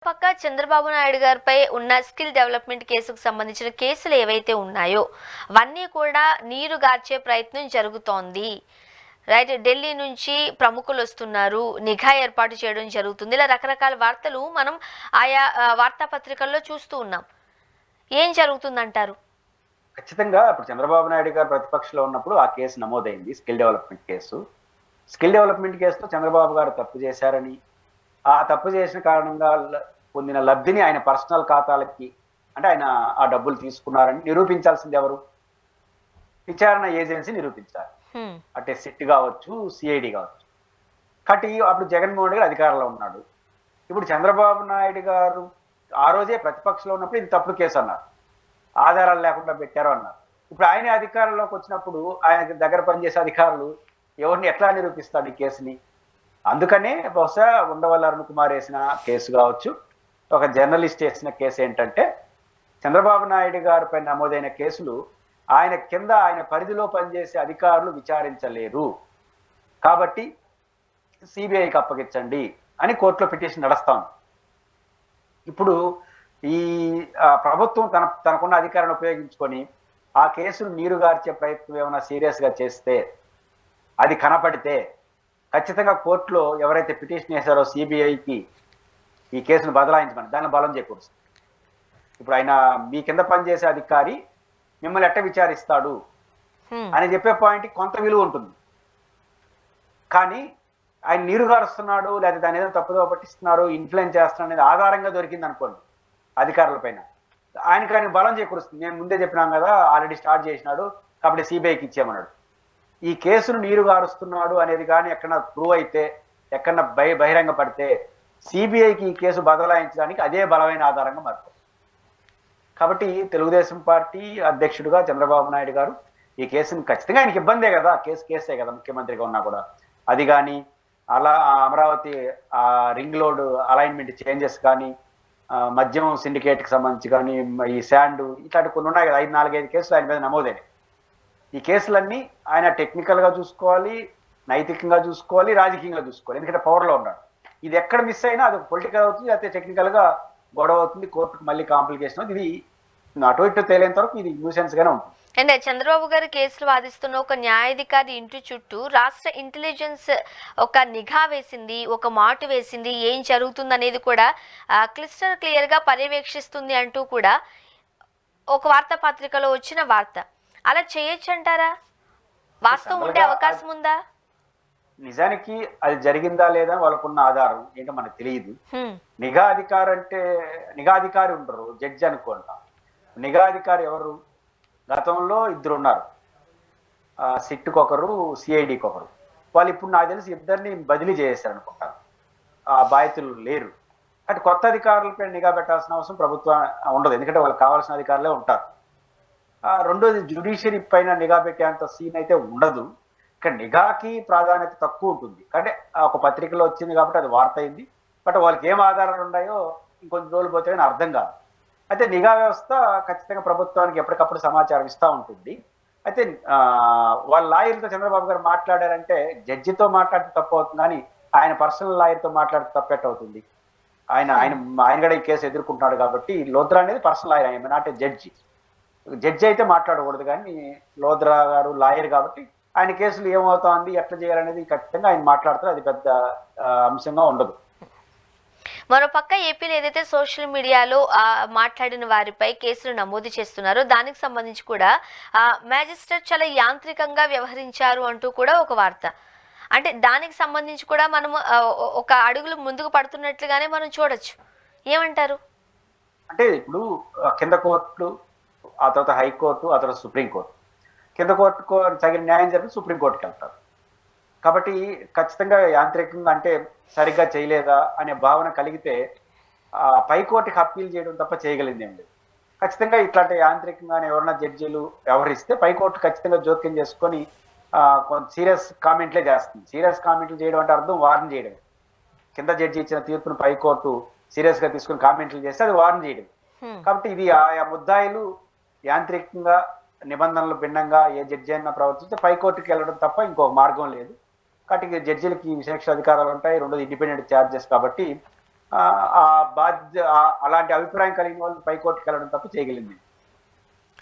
పక్క చంద్రబాబు నాయుడు గారిపై ఉన్న స్కిల్ డెవలప్మెంట్ కేసుకు సంబంధించిన కేసులు ఏవైతే ఉన్నాయో అవన్నీ కూడా నీరు గార్చే ప్రయత్నం జరుగుతోంది. రైట్, ఢిల్లీ నుంచి ప్రముఖులు వస్తున్నారు, నిఘా ఏర్పాటు చేయడం జరుగుతుంది. ఇలా రకరకాల వార్తలు మనం ఆయా వార్తాపత్రికల్లో చూస్తూ ఉన్నాం. ఏం జరుగుతుందంటారు? ఖచ్చితంగా ఇప్పుడు చంద్రబాబు నాయుడు గారు ప్రతిపక్షంలో ఉన్నప్పుడు ఆ కేసు నమోదైంది, skill development case. Skill development కేసుతో చంద్రబాబు గారు తప్పు చేశారని, ఆ తప్పు చేసిన కారణంగా పొందిన లబ్ధిని ఆయన పర్సనల్ ఖాతాలకి, అంటే ఆయన ఆ డబ్బులు తీసుకున్నారని నిరూపించాల్సింది ఎవరు? విచారణ ఏజెన్సీ నిరూపించాలి. అంటే సిట్ కావచ్చు, సిఐడి కావచ్చు. కాబట్టి అప్పుడు జగన్మోహన్ గారు అధికారంలో ఉన్నాడు. ఇప్పుడు చంద్రబాబు నాయుడు గారు ఆ రోజే ప్రతిపక్షంలో ఉన్నప్పుడు ఇది తప్పుడు కేసు అన్నారు, ఆధారాలు లేకుండా పెట్టారు అన్నారు. ఇప్పుడు ఆయన అధికారంలోకి వచ్చినప్పుడు ఆయన దగ్గర పనిచేసే అధికారులు ఎవరిని ఎట్లా నిరూపిస్తాడు ఈ కేసుని? అందుకనే బహుశా ఉండవల్లి అరుణ్ కుమార్ వేసిన కేసు కావచ్చు, ఒక జర్నలిస్ట్ వేసిన కేసు ఏంటంటే, చంద్రబాబు నాయుడు గారిపై నమోదైన కేసులు ఆయన కింద ఆయన పరిధిలో పనిచేసే అధికారులు విచారించలేరు, కాబట్టి సిబిఐకి అప్పగించండి అని కోర్టులో పిటిషన్ నడుస్తాం. ఇప్పుడు ఈ ప్రభుత్వం తనకున్న అధికారాన్ని ఉపయోగించుకొని ఆ కేసును నీరుగార్చే ప్రయత్నం ఏమైనా సీరియస్గా చేస్తే, అది కనపడితే ఖచ్చితంగా కోర్టులో ఎవరైతే పిటిషన్ వేశారో సిబిఐకి ఈ కేసును బదలాయించమని దాన్ని బలం చేకూరుస్తుంది. ఇప్పుడు ఆయన మీ కింద పనిచేసే అధికారి మిమ్మల్ని ఎట్ట విచారిస్తాడు అని చెప్పే పాయింట్ కొంత విలువ ఉంటుంది. కానీ ఆయన నీరుగారుస్తున్నాడు, లేదా దాని ఏదో తప్పుదో పట్టిస్తున్నారు, ఇన్ఫ్లుయెన్స్ చేస్తున్నాడు అనేది ఆధారంగా దొరికింది అనుకోండి అధికారుల పైన, ఆయనకి ఆయన బలం చేకూరుస్తుంది. నేను ముందే చెప్పినాం కదా, ఆల్రెడీ స్టార్ట్ చేసినాడు కాబట్టి సిబిఐకి ఇచ్చేమన్నాడు. ఈ కేసును నీరుగారుస్తున్నాడు అనేది కానీ ఎక్కడన్నా ప్రూవ్ అయితే, ఎక్కడన్నా బహిరంగ పడితే సిబిఐకి ఈ కేసు బదలాయించడానికి అదే బలమైన ఆధారంగా మారుతుంది. కాబట్టి తెలుగుదేశం పార్టీ అధ్యక్షుడిగా చంద్రబాబు నాయుడు గారు ఈ కేసును ఖచ్చితంగా, ఆయనకి ఇబ్బందే కదా, కేసే కదా ముఖ్యమంత్రిగా ఉన్నా కూడా, అది కానీ అలా Amaravati ring road alignment changes కానీ, మద్యం సిండికేట్కి సంబంధించి కానీ, ఈ శాండ్ ఇట్లాంటి కొన్ని ఉన్నాయి కదా, 4-5 కేసులు ఆయన మీద నమోదైనవి. ఈ కేసులన్నీ ఆయన టెక్నికల్గా చూసుకోవాలి, నైతికంగా చూసుకోవాలి, రాజకీయంగా చూసుకోవాలి. ఎందుకంటే పవర్లో ఉన్నాడు. ఇది ఎక్కడ మిస్ అయినా అది పొలిటికల్ అవుతుంది, లేకపోతే టెక్నికల్గా గొడవ అవుతుంది, కోర్టుకు మళ్ళీ కాంప్లికేషన్ అవుతుంది. ఇది అటు ఇటు తేలేంత వరకు ఇది న్యూసెన్స్ గానే ఉంటుంది. అంటే చంద్రబాబు గారు కేసులు వాదిస్తున్న ఒక న్యాయాధికారి ఇంటి చుట్టూ రాష్ట్ర ఇంటెలిజెన్స్ ఒక నిఘా వేసింది, ఒక మాటు వేసింది, ఏం జరుగుతుంది అనేది కూడా క్లిస్టర్ క్లియర్గా పర్యవేక్షిస్తుంది అంటూ కూడా ఒక వార్తాపత్రికలో వచ్చిన వార్త. అలా చేయొచ్చు అంటారా? వాస్తవం ఉండే అవకాశం ఉందా? నిజానికి అది జరిగిందా లేదా వాళ్ళకున్న ఆధారం ఏంటో మనకు తెలియదు. నిఘా అధికారి అంటే నిఘా అధికారి ఉండరు, జడ్జి అనుకుంటా. నిఘా అధికారి ఎవరు? గతంలో 2 ఉన్నారు, సిట్కి ఒకరు, సిఐడికి ఒకరు. వాళ్ళు ఇప్పుడు నాకు తెలిసి 2ని బదిలీ చేసేసారు అనుకుంటా, ఆ బాధితులు లేరు. అంటే కొత్త అధికారులపై నిఘా పెట్టాల్సిన అవసరం ప్రభుత్వం ఉండదు, ఎందుకంటే వాళ్ళకి కావాల్సిన అధికారులే ఉంటారు. రెండోది, జ్యుడిషియరీ పైన నిఘా పెట్టేంత సీన్ అయితే ఉండదు. ఇక్కడ నిఘాకి ప్రాధాన్యత తక్కువ ఉంటుంది. అంటే ఒక పత్రికలో వచ్చింది కాబట్టి అది వార్త అయింది, బట్ వాళ్ళకి ఏం ఆధారాలు ఉన్నాయో ఇంకొంచెం రోజులు పోతే కానీ అర్థం కాదు. అయితే నిఘా వ్యవస్థ ఖచ్చితంగా ప్రభుత్వానికి ఎప్పటికప్పుడు సమాచారం ఇస్తూ ఉంటుంది. అయితే వాళ్ళ లాయర్తో చంద్రబాబు గారు మాట్లాడారంటే జడ్జితో మాట్లాడితే తప్పు అవుతుంది, కానీ ఆయన పర్సనల్ లాయర్తో మాట్లాడితే తప్పెట్ అవుతుంది. ఆయన కూడా ఈ కేసు ఎదుర్కొంటున్నాడు కాబట్టి, లోద్రా అనేది పర్సనల్ లాయర్, ఆయన నాట్ జడ్జి. జడ్జి అయితే మాట్లాడకూడదు, కానీ లోద్రా గారు లాయర్ కాబట్టి ఆయన కేసులు ఏమవుతోంది, ఎట్లా చేయాలనేది ఖచ్చితంగా ఆయన మాట్లాడతారు. అది పెద్ద అంశంగా ఉండదు. మరోపక్క ఏపీలో ఏదైతే సోషల్ మీడియాలో మాట్లాడిన వారిపై కేసులు నమోదు చేస్తున్నారో దానికి సంబంధించి కూడా మ్యాజిస్ట్రేట్ చాలా యాంత్రికంగా వ్యవహరించారు అంటూ కూడా ఒక వార్త. అంటే దానికి సంబంధించి కూడా మనము ఒక అడుగులు ముందుకు పడుతున్నట్లుగానే మనం చూడొచ్చు. ఏమంటారు? అంటే ఇప్పుడు కింద కోర్టు, ఆ తర్వాత హైకోర్టు, ఆ తర్వాత సుప్రీంకోర్టు. కింద కోర్టుకు తగిన న్యాయం జరిపి సుప్రీంకోర్టుకి వెళ్తారు. కాబట్టి ఖచ్చితంగా యాంత్రికంగా, అంటే సరిగ్గా చేయలేదా అనే భావన కలిగితే పైకోర్టుకి అప్పీల్ చేయడం తప్ప చేయగలిగింది ఏం లేదు. ఖచ్చితంగా ఇట్లాంటి యాంత్రికంగానే ఎవరన్నా జడ్జీలు వ్యవహరిస్తే పైకోర్టు ఖచ్చితంగా జోక్యం చేసుకొని కొంత సీరియస్ కామెంట్లే చేస్తుంది. సీరియస్ కామెంట్లు చేయడం అంటే అర్థం వార్న్ చేయడం. కింద జడ్జి ఇచ్చిన తీర్పును పైకోర్టు సీరియస్గా తీసుకుని కామెంట్లు చేస్తే అది వార్న్ చేయడం. కాబట్టి ఇది ఆయా ముద్దాయిలు యాంత్రికంగా, నిబంధనలు భిన్నంగా ఏ జడ్జి అయినా ప్రవర్తిస్తే పైకోర్టుకి వెళ్ళడం తప్ప ఇంకొక మార్గం లేదు. కాబట్టి జడ్జీలకి విశేష అధికారాలు ఉంటాయి, రెండోది ఇండిపెండెంట్ ఛార్జెస్. కాబట్టి ఆ అలాంటి అభిప్రాయం కలిగిన వాళ్ళు పైకోర్టుకి వెళ్ళడం తప్ప చేయగలిగింది.